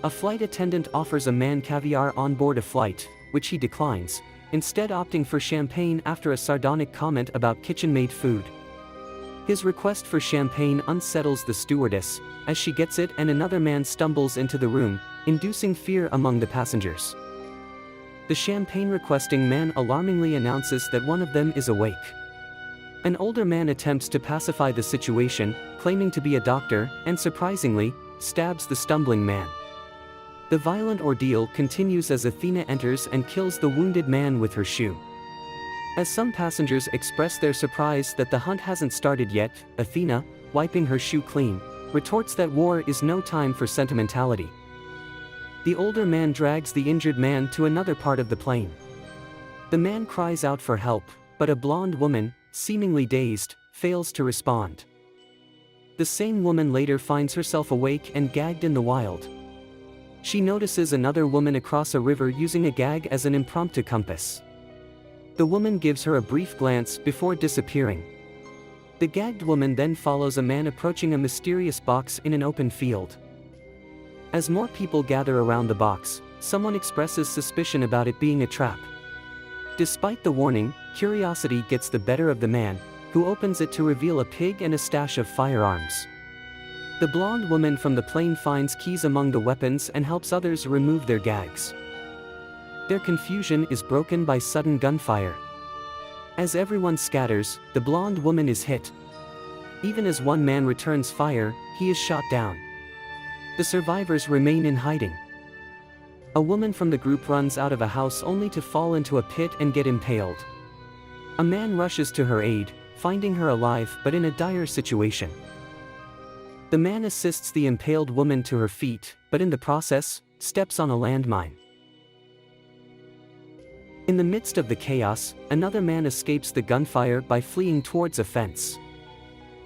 A flight attendant offers a man caviar on board a flight, which he declines, instead opting for champagne after a sardonic comment about kitchen-made food. His request for champagne unsettles the stewardess, as she gets it and another man stumbles into the room, inducing fear among the passengers. The champagne-requesting man alarmingly announces that one of them is awake. An older man attempts to pacify the situation, claiming to be a doctor, and surprisingly, stabs the stumbling man. The violent ordeal continues as Athena enters and kills the wounded man with her shoe. As some passengers express their surprise that the hunt hasn't started yet, Athena, wiping her shoe clean, retorts that war is no time for sentimentality. The older man drags the injured man to another part of the plane. The man cries out for help, but a blonde woman, seemingly dazed, fails to respond. The same woman later finds herself awake and gagged in the wild. She notices another woman across a river using a gag as an impromptu compass. The woman gives her a brief glance before disappearing. The gagged woman then follows a man approaching a mysterious box in an open field. As more people gather around the box, someone expresses suspicion about it being a trap. Despite the warning, curiosity gets the better of the man, who opens it to reveal a pig and a stash of firearms. The blonde woman from the plane finds keys among the weapons and helps others remove their gags. Their confusion is broken by sudden gunfire. As everyone scatters, the blonde woman is hit. Even as one man returns fire, he is shot down. The survivors remain in hiding. A woman from the group runs out of a house only to fall into a pit and get impaled. A man rushes to her aid, finding her alive but in a dire situation. The man assists the impaled woman to her feet, but in the process, steps on a landmine. In the midst of the chaos, another man escapes the gunfire by fleeing towards a fence.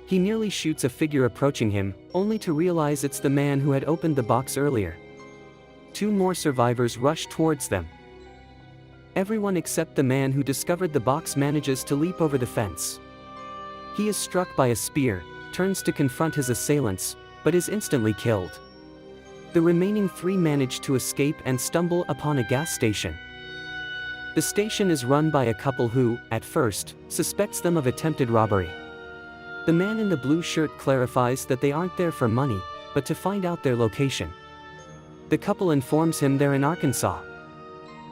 He nearly shoots a figure approaching him, only to realize it's the man who had opened the box earlier. Two more survivors rush towards them. Everyone except the man who discovered the box manages to leap over the fence. He is struck by a spear, turns to confront his assailants, but is instantly killed. The remaining three manage to escape and stumble upon a gas station. The station is run by a couple who, at first, suspects them of attempted robbery. The man in the blue shirt clarifies that they aren't there for money, but to find out their location. The couple informs him they're in Arkansas.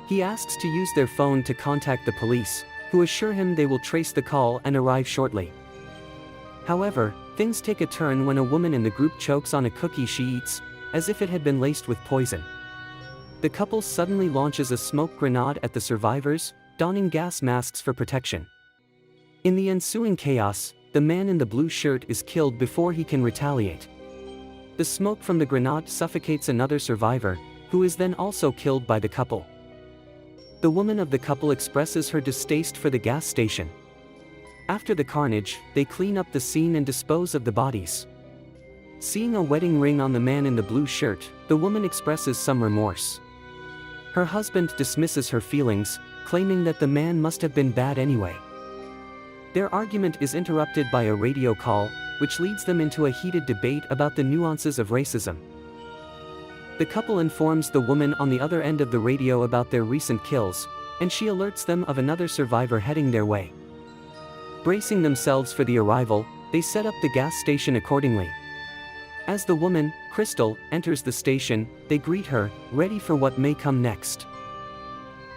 He asks to use their phone to contact the police, who assure him they will trace the call and arrive shortly. However, things take a turn when a woman in the group chokes on a cookie she eats, as if it had been laced with poison. The couple suddenly launches a smoke grenade at the survivors, donning gas masks for protection. In the ensuing chaos, the man in the blue shirt is killed before he can retaliate. The smoke from the grenade suffocates another survivor, who is then also killed by the couple. The woman of the couple expresses her distaste for the gas station. After the carnage, they clean up the scene and dispose of the bodies. Seeing a wedding ring on the man in the blue shirt, the woman expresses some remorse. Her husband dismisses her feelings, claiming that the man must have been bad anyway. Their argument is interrupted by a radio call, which leads them into a heated debate about the nuances of racism. The couple informs the woman on the other end of the radio about their recent kills, and she alerts them of another survivor heading their way. Bracing themselves for the arrival, they set up the gas station accordingly. As the woman, Crystal, enters the station, they greet her, ready for what may come next.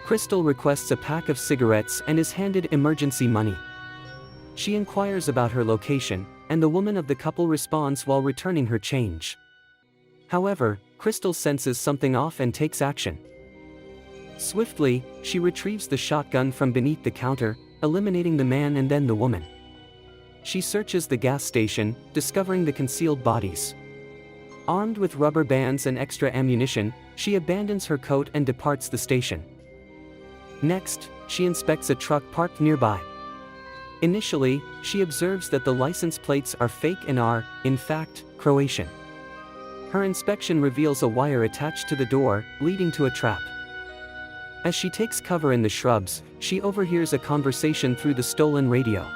Crystal requests a pack of cigarettes and is handed emergency money. She inquires about her location, and the woman of the couple responds while returning her change. However, Crystal senses something off and takes action. Swiftly, she retrieves the shotgun from beneath the counter, eliminating the man and then the woman. She searches the gas station, discovering the concealed bodies. Armed with rubber bands and extra ammunition, she abandons her coat and departs the station. Next, she inspects a truck parked nearby. Initially, she observes that the license plates are fake and are, in fact, Croatian. Her inspection reveals a wire attached to the door, leading to a trap. As she takes cover in the shrubs, she overhears a conversation through the stolen radio.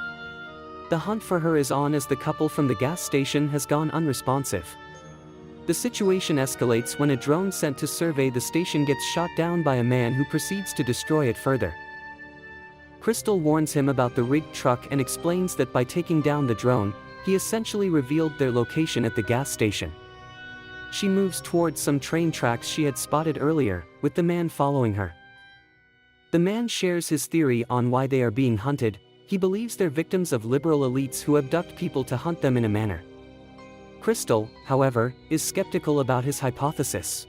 The hunt for her is on as the couple from the gas station has gone unresponsive. The situation escalates when a drone sent to survey the station gets shot down by a man who proceeds to destroy it further. Crystal warns him about the rigged truck and explains that by taking down the drone, he essentially revealed their location at the gas station. She moves towards some train tracks she had spotted earlier, with the man following her. The man shares his theory on why they are being hunted. He believes they're victims of liberal elites who abduct people to hunt them in a manner. Crystal, however, is skeptical about his hypothesis.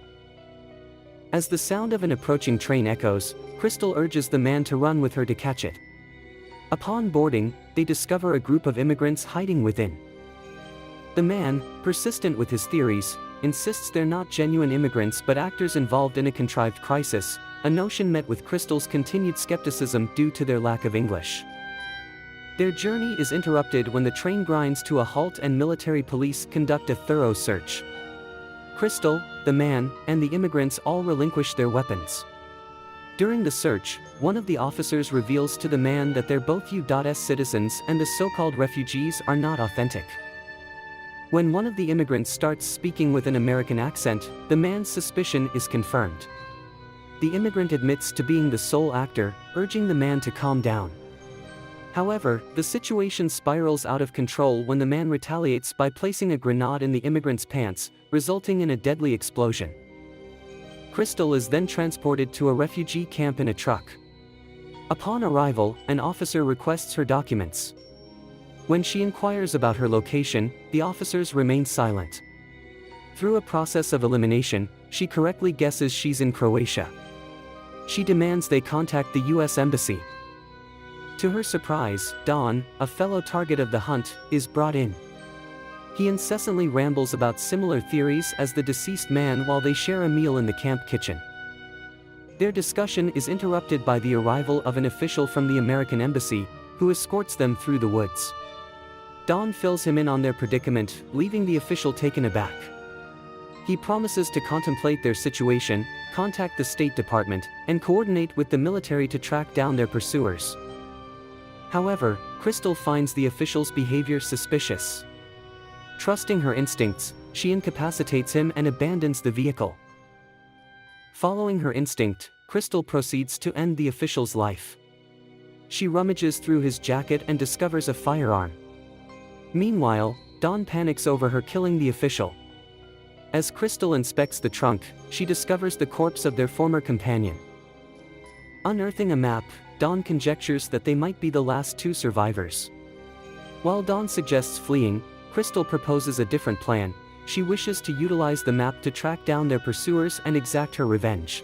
As the sound of an approaching train echoes, Crystal urges the man to run with her to catch it. Upon boarding, they discover a group of immigrants hiding within. The man, persistent with his theories, insists they're not genuine immigrants but actors involved in a contrived crisis, a notion met with Crystal's continued skepticism due to their lack of English. Their journey is interrupted when the train grinds to a halt and military police conduct a thorough search. Crystal, the man, and the immigrants all relinquish their weapons. During the search, one of the officers reveals to the man that they're both U.S. citizens and the so-called refugees are not authentic. When one of the immigrants starts speaking with an American accent, the man's suspicion is confirmed. The immigrant admits to being the sole actor, urging the man to calm down. However, the situation spirals out of control when the man retaliates by placing a grenade in the immigrant's pants, resulting in a deadly explosion. Crystal is then transported to a refugee camp in a truck. Upon arrival, an officer requests her documents. When she inquires about her location, the officers remain silent. Through a process of elimination, she correctly guesses she's in Croatia. She demands they contact the U.S. Embassy. To her surprise, Don, a fellow target of the hunt, is brought in. He incessantly rambles about similar theories as the deceased man while they share a meal in the camp kitchen. Their discussion is interrupted by the arrival of an official from the American Embassy, who escorts them through the woods. Don fills him in on their predicament, leaving the official taken aback. He promises to contemplate their situation, contact the State Department, and coordinate with the military to track down their pursuers. However, Crystal finds the official's behavior suspicious. Trusting her instincts, she incapacitates him and abandons the vehicle. Following her instinct, Crystal proceeds to end the official's life. She rummages through his jacket and discovers a firearm. Meanwhile, Dawn panics over her killing the official. As Crystal inspects the trunk, she discovers the corpse of their former companion. Unearthing a map, Dawn conjectures that they might be the last two survivors. While Dawn suggests fleeing, Crystal proposes a different plan. She wishes to utilize the map to track down their pursuers and exact her revenge.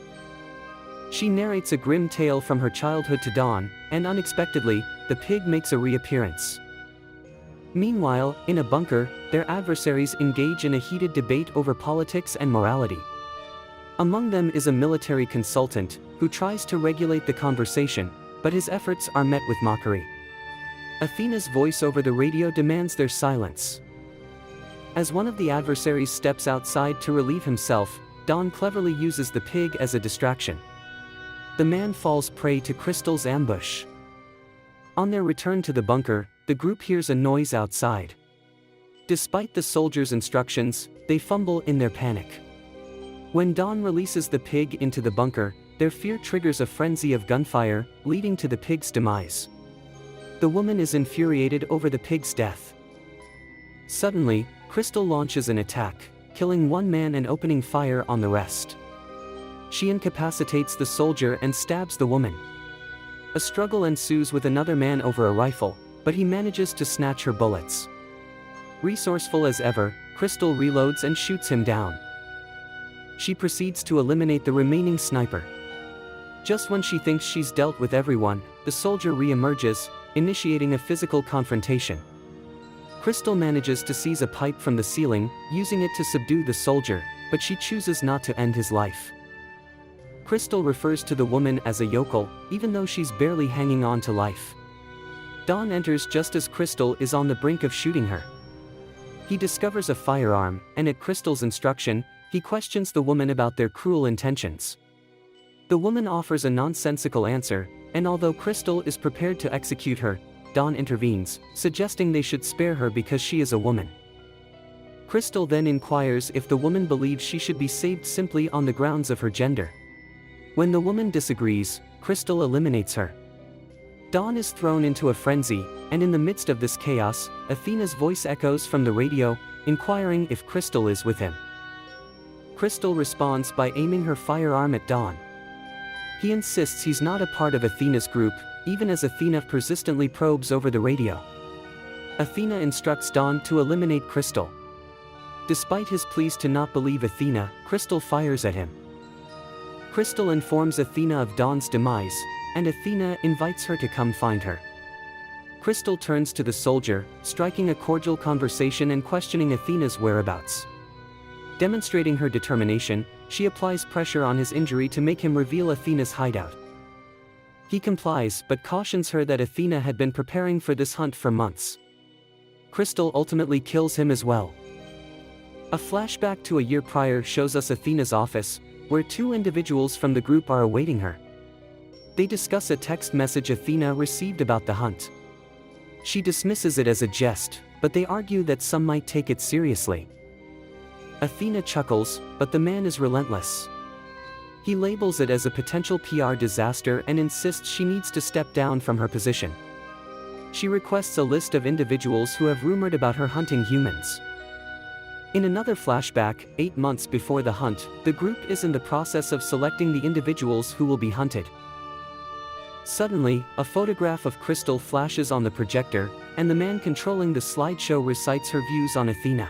She narrates a grim tale from her childhood to Dawn, and unexpectedly, the pig makes a reappearance. Meanwhile, in a bunker, their adversaries engage in a heated debate over politics and morality. Among them is a military consultant, who tries to regulate the conversation, but his efforts are met with mockery. Athena's voice over the radio demands their silence. As one of the adversaries steps outside to relieve himself, Dawn cleverly uses the pig as a distraction. The man falls prey to Crystal's ambush. On their return to the bunker, the group hears a noise outside. Despite the soldiers' instructions, they fumble in their panic. When Dawn releases the pig into the bunker, their fear triggers a frenzy of gunfire, leading to the pig's demise. The woman is infuriated over the pig's death. Suddenly, Crystal launches an attack, killing one man and opening fire on the rest. She incapacitates the soldier and stabs the woman. A struggle ensues with another man over a rifle, but he manages to snatch her bullets. Resourceful as ever, Crystal reloads and shoots him down. She proceeds to eliminate the remaining sniper. Just when she thinks she's dealt with everyone, the soldier re-emerges, initiating a physical confrontation. Crystal manages to seize a pipe from the ceiling, using it to subdue the soldier, but she chooses not to end his life. Crystal refers to the woman as a yokel, even though she's barely hanging on to life. Dawn enters just as Crystal is on the brink of shooting her. He discovers a firearm, and at Crystal's instruction, he questions the woman about their cruel intentions. The woman offers a nonsensical answer, and although Crystal is prepared to execute her, Dawn intervenes, suggesting they should spare her because she is a woman. Crystal then inquires if the woman believes she should be saved simply on the grounds of her gender. When the woman disagrees, Crystal eliminates her. Dawn is thrown into a frenzy, and in the midst of this chaos, Athena's voice echoes from the radio, inquiring if Crystal is with him. Crystal responds by aiming her firearm at Dawn. He insists he's not a part of Athena's group, even as Athena persistently probes over the radio. Athena instructs Dawn to eliminate Crystal. Despite his pleas to not believe Athena, Crystal fires at him. Crystal informs Athena of Dawn's demise, and Athena invites her to come find her. Crystal turns to the soldier, striking a cordial conversation and questioning Athena's whereabouts. Demonstrating her determination, she applies pressure on his injury to make him reveal Athena's hideout. He complies but cautions her that Athena had been preparing for this hunt for months. Crystal ultimately kills him as well. A flashback to a year prior shows us Athena's office, where two individuals from the group are awaiting her. They discuss a text message Athena received about the hunt. She dismisses it as a jest, but they argue that some might take it seriously. Athena chuckles, but the man is relentless. He labels it as a potential PR disaster and insists she needs to step down from her position. She requests a list of individuals who have rumored about her hunting humans. In another flashback, 8 months before the hunt, the group is in the process of selecting the individuals who will be hunted. Suddenly, a photograph of Crystal flashes on the projector, and the man controlling the slideshow recites her views on Athena.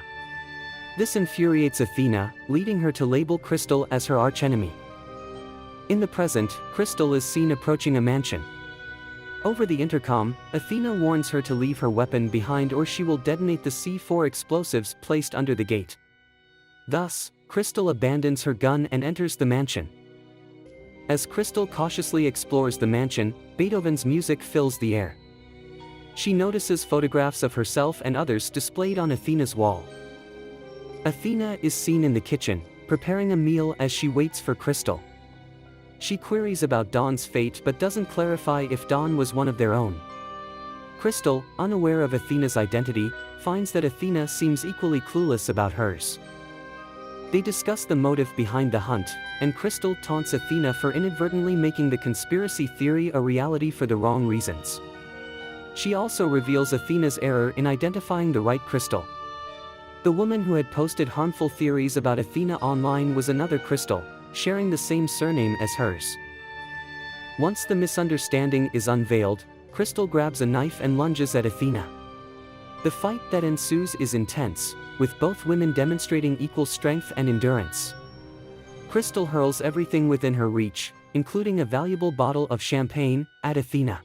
This infuriates Athena, leading her to label Crystal as her archenemy. In the present, Crystal is seen approaching a mansion. Over the intercom, Athena warns her to leave her weapon behind or she will detonate the C4 explosives placed under the gate. Thus, Crystal abandons her gun and enters the mansion. As Crystal cautiously explores the mansion, Beethoven's music fills the air. She notices photographs of herself and others displayed on Athena's wall. Athena is seen in the kitchen, preparing a meal as she waits for Crystal. She queries about Dawn's fate but doesn't clarify if Dawn was one of their own. Crystal, unaware of Athena's identity, finds that Athena seems equally clueless about hers. They discuss the motive behind the hunt, and Crystal taunts Athena for inadvertently making the conspiracy theory a reality for the wrong reasons. She also reveals Athena's error in identifying the right Crystal. The woman who had posted harmful theories about Athena online was another Crystal, sharing the same surname as hers. Once the misunderstanding is unveiled, Crystal grabs a knife and lunges at Athena. The fight that ensues is intense, with both women demonstrating equal strength and endurance. Crystal hurls everything within her reach, including a valuable bottle of champagne, at Athena.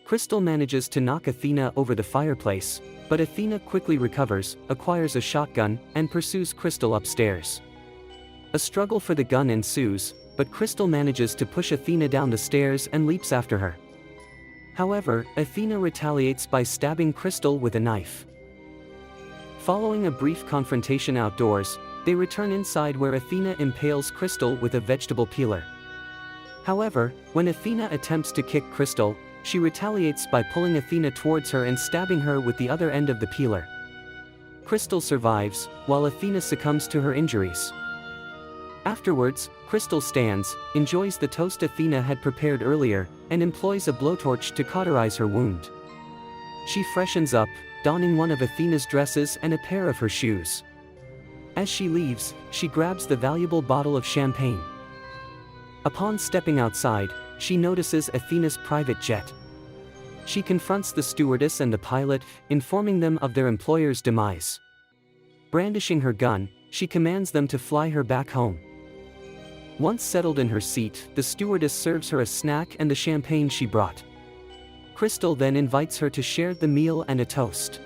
Crystal manages to knock Athena over the fireplace, but Athena quickly recovers, acquires a shotgun, and pursues Crystal upstairs. A struggle for the gun ensues, but Crystal manages to push Athena down the stairs and leaps after her. However, Athena retaliates by stabbing Crystal with a knife. Following a brief confrontation outdoors, they return inside where Athena impales Crystal with a vegetable peeler. However, when Athena attempts to kick Crystal, she retaliates by pulling Athena towards her and stabbing her with the other end of the peeler. Crystal survives, while Athena succumbs to her injuries. Afterwards, Crystal stands, enjoys the toast Athena had prepared earlier, and employs a blowtorch to cauterize her wound. She freshens up, donning one of Athena's dresses and a pair of her shoes. As she leaves, she grabs the valuable bottle of champagne. Upon stepping outside, she notices Athena's private jet. She confronts the stewardess and the pilot, informing them of their employer's demise. Brandishing her gun, she commands them to fly her back home. Once settled in her seat, the stewardess serves her a snack and the champagne she brought. Crystal then invites her to share the meal and a toast.